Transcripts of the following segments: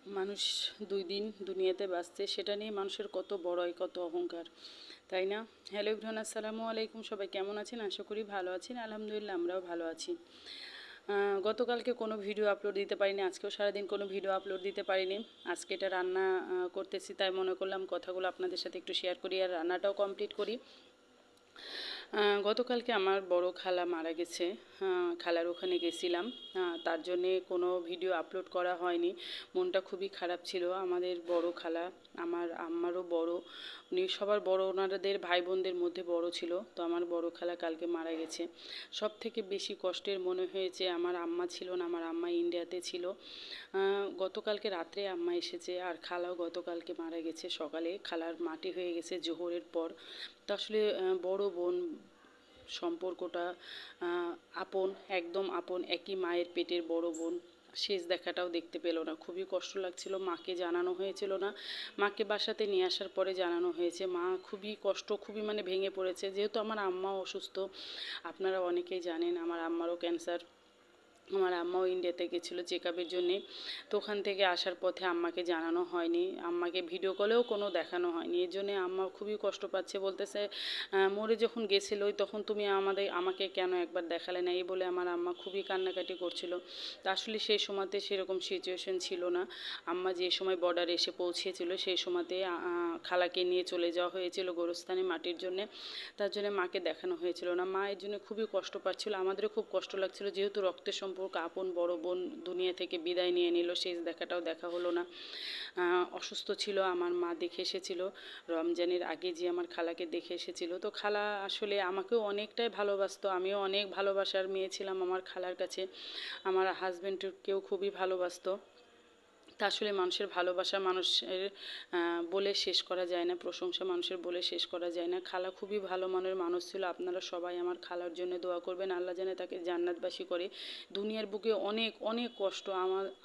মানুষ 2 দিন দুনিয়াতে বাঁচছে, সেটা নিয়ে মানুষের কত বড়াই, কত অহংকার, তাই না? হ্যালো এভরিওয়ান, আসসালামু আলাইকুম। সবাই কেমন আছেন? আশা করি ভালো আছেন। আলহামদুলিল্লাহ আমরাও ভালো আছি। গতকালকে কোনো ভিডিও আপলোড দিতে পারিনি, আজকেও সারাদিন কোনো ভিডিও আপলোড দিতে পারিনি। আজকে এটা রান্না করতেছি, তাই মনে করলাম কথাগুলো আপনাদের সাথে একটু শেয়ার করি আর রান্নাটাও কমপ্লিট করি। গতকালকে আমার বড় খালা মারা গেছে। খালার ওখানে গেছিলাম, তার জন্যে কোনো ভিডিও আপলোড করা হয়নি। মনটা খুবই খারাপ ছিল। আমাদের বড় খালা, আমার আম্মারও বড়, উনি সবার বড়, ওনাদের ভাই বোনদের মধ্যে বড় ছিল। তো আমার বড় খালা কালকে মারা গেছে। সব থেকে বেশি কষ্টের মনে হয়েছে, আমার আম্মা ছিল না, আমার আম্মা ইন্ডিয়াতে ছিল। গতকালকে রাত্রে আম্মা এসেছে, আর খালাও গতকালকে মারা গেছে সকালে। খালার মাটি হয়ে গেছে জোহরের পর। তো আসলে বড় বোন সম্পর্কটা আপন, একদম আপন, একই মায়ের পেটের বড় বোন, শেষ দেখাটাও দেখতে পেল না। খুবই কষ্ট লাগছিল। মাকে জানানো হয়েছিল না, মাকে বাসাতে নিয়ে আসার পরে জানানো হয়েছে। মা খুবই কষ্ট, খুবই মানে ভেঙে পড়েছে। যেহেতু আমার আম্মাও অসুস্থ, আপনারা অনেকেই জানেন আমার আম্মারও ক্যান্সার। আমার আম্মাও ইন্ডিয়াতে গেছিলো চেক আপের জন্যে। তো ওখান থেকে আসার পথে আম্মাকে জানানো হয়নি, আম্মাকে ভিডিও কলেও কোনো দেখানো হয়নি। এর জন্যে আম্মা খুবই কষ্ট পাচ্ছে, বলতেছে মরে যখন গেছিলোই তখন তুমি আমাকে কেন একবার দেখালে না, এই বলে আমার আম্মা খুবই কান্নাকাটি করছিল। তা আসলে সেই সময়তে সেরকম সিচুয়েশন ছিল না। আম্মা যে সময় বর্ডারে এসে পৌঁছেছিল সেই সময়তে খালাকে নিয়ে চলে যাওয়া হয়েছিল গোরস্থানে মাটির জন্যে। তার জন্য মাকে দেখানো হয়েছিল না। মা এর জন্য খুবই কষ্ট পাচ্ছিল, আমাদেরও খুব কষ্ট লাগছিল। যেহেতু রক্তের সম্পর্ক, আপন বড় বোন দুনিয়া থেকে বিদায় নিয়ে নিল, শেষ দেখাটাও দেখা হলো না। অসুস্থ ছিল, আমার মা দেখে এসেছিল রমজানের আগে, যে আমার খালাকে দেখে এসেছিল। তো খালা আসলে আমাকেও অনেকটাই ভালোবাসতো, আমিও অনেক ভালোবাসার মেয়ে ছিলাম আমার খালার কাছে। আমার হাজব্যান্ডকেও খুবই ভালোবাসতো। তা আসলে মানুষের ভালোবাসা মানুষের বলে শেষ করা যায় না, প্রশংসা মানুষের বলে শেষ করা যায় না। খালা খুবই ভালো মনের মানুষ ছিল। আপনারা সবাই আমার খালার জন্য দোয়া করবেন, আল্লাহ জানে তাকে জান্নাতবাসী করে। দুনিয়ার বুকে অনেক অনেক কষ্ট।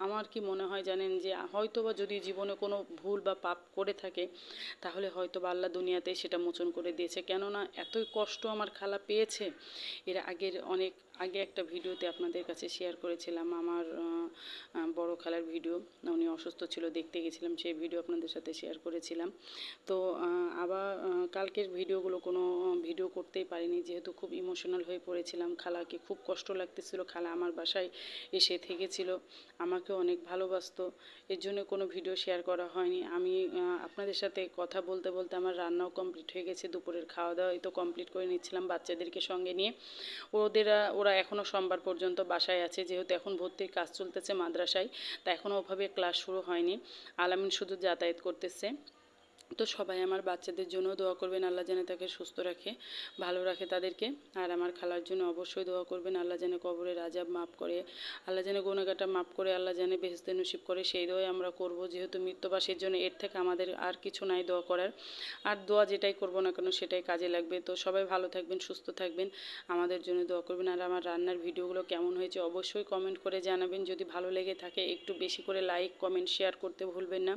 আমার কি মনে হয় জানেন, যে হয়তো বা যদি জীবনে কোনো ভুল বা পাপ করে থাকে, তাহলে হয়তো বা আল্লাহ দুনিয়াতে সেটা মোচন করে দিয়েছে। কেননা এতই কষ্ট আমার খালা পেয়েছে। এর আগে একটা ভিডিওতে আপনাদের কাছে শেয়ার করেছিলাম, আমার বড় খালার ভিডিও। উনি অসুস্থ ছিল, দেখতে গেছিলাম, সেই ভিডিও আপনাদের সাথে শেয়ার করেছিলাম। তো আবার কালকের ভিডিওগুলো কোনো ভিডিও করতেই পারিনি, যেহেতু খুব ইমোশনাল হয়ে পড়েছিলাম। খালাকে খুব কষ্ট লাগতেছিল। খালা আমার বাসায় এসে থেকেছিল, আমাকে অনেক ভালোবাসতো। এর জন্য কোনো ভিডিও শেয়ার করা হয়নি। আমি আপনাদের সাথে কথা বলতে বলতে আমার রান্নাও কমপ্লিট হয়ে গেছে, দুপুরের খাওয়া দাওয়া তো কমপ্লিট করে নিচ্ছিলাম বাচ্চাদেরকে সঙ্গে নিয়ে। ওরা এখনও সোমবার পর্যন্ত বাসায় আছে, যেহেতু এখন ভর্তির কাজ চলতেছে মাদ্রাসায়, তা এখনও ওভাবে ক্লাস শুরু হয়নি। আলামিন শুধু যাতায়াত করতেছে। তো সবাই আমার বাচ্চাদের জন্য দোয়া করবেন, আল্লাহ যেন তাকে সুস্থ রাখে, ভালো রাখে তাদেরকে। আর আমার খালার জন্য অবশ্যই দোয়া করবেন, আল্লাহ যেন কবরের আযাব মাফ করে, আল্লাহ যেন গুনাহগারটা মাফ করে, আল্লাহ যেন বেহেশতে নসিব করে, সেই দোয়াই আমরা করব। যেহেতু মৃত্যুবাসীর জন্য এর থেকে আমাদের আর কিছু নাই দোয়া করার। আর দোয়া যেটাই করব না কেন সেটাই কাজে লাগবে। তো সবাই ভালো থাকবেন, সুস্থ থাকবেন, আমাদের জন্য দোয়া করবেন। আর আমার রান্নার ভিডিওগুলো কেমন হয়েছে অবশ্যই কমেন্ট করে জানাবেন। যদি ভালো লেগে থাকে একটু বেশি করে লাইক, কমেন্ট, শেয়ার করতে ভুলবেন না।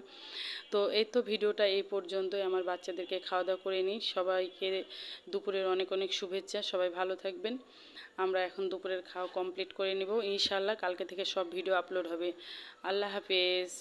তো এই তো ভিডিওটা এই পর্যন্তই। আমার বাচ্চাদেরকে খাওয়া দাওয়া করে নিই। সবাইকে দুপুরের অনেক অনেক শুভেচ্ছা। সবাই ভালো থাকবেন। আমরা এখন দুপুরের খাওয়া কমপ্লিট করে নেব ইনশাআল্লাহ। কালকে থেকে সব ভিডিও আপলোড হবে। আল্লাহ হাফেজ।